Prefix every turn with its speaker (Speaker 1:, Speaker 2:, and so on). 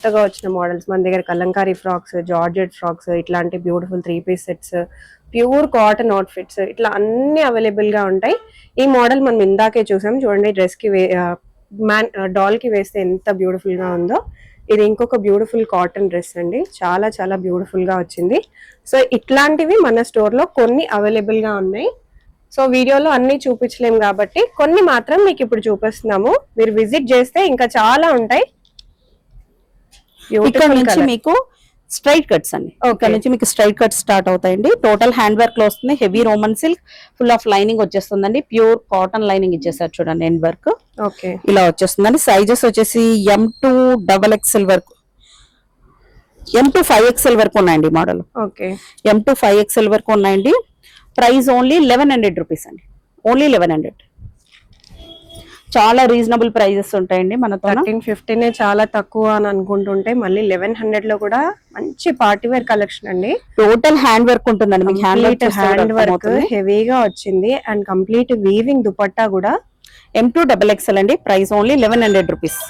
Speaker 1: కొత్తగా వచ్చిన మోడల్స్ మన దగ్గర కలంకారీ ఫ్రాక్స్, జార్జెట్ ఫ్రాక్స్, ఇట్లాంటి beautiful 3-piece sets, pure cotton outfits ఇట్లా అన్ని అవైలబుల్ గా ఉంటాయి. ఈ మోడల్ మనం ఇందాకే చూసాం చూడండి, డ్రెస్ కి డాల్ కి వేస్తే ఎంత బ్యూటిఫుల్ గా ఉందో. ఇది ఇంకొక బ్యూటిఫుల్ కాటన్ డ్రెస్ అండి, చాలా చాలా బ్యూటిఫుల్ గా వచ్చింది. సో ఇట్లాంటివి మన స్టోర్ లో కొన్ని అవైలబుల్ గా ఉన్నాయి. సో వీడియోలో అన్ని చూపించలేము కాబట్టి కొన్ని మాత్రం మీకు ఇప్పుడు చూపిస్తున్నాము. మీరు విజిట్ చేస్తే ఇంకా చాలా ఉంటాయి.
Speaker 2: ఇక్కడ నుంచి మీకు స్ట్రైట్ కట్స్ అండి, ఇక్కడ నుంచి మీకు స్ట్రైట్ కట్స్ స్టార్ట్ అవుతాయండి. టోటల్ హ్యాండ్ వర్క్ లో వస్తుంది. Heavy Roman silk, full of lining వచ్చేస్తుందండి. ప్యూర్ కాటన్ లైనింగ్ ఇచ్చేసారు చూడండి, ఎండ్ వర్క్ ఇలా వచ్చేస్తుందండి. సైజెస్ వచ్చేసి M2 XXL వరకు, M2 5XL వరకు ఉన్నాయండి మోడల్. M2 5XL వరకు ఉన్నాయండి. ప్రైస్ ఓన్లీ 1100 రూపీస్ అండి, ఓన్లీ 1100. చాలా రీజనబుల్ ప్రైజెస్ ఉంటాయండి మనతో.
Speaker 1: 13-15 చాలా తక్కువ అని అనుకుంటుంటే మళ్ళీ 1100 లో కూడా మంచి పార్టీ వేర్ కలెక్షన్ అండి.
Speaker 2: టోటల్ హ్యాండ్ వర్క్ ఉంటుందండి, మీకు హ్యాండ్ వర్క్
Speaker 1: హెవీగా వచ్చింది అండ్ కంప్లీట్ వీవింగ్ దుపట్టా కూడా.
Speaker 2: M2 XXL అండి, ప్రైస్ ఓన్లీ 1100 రూపీస్.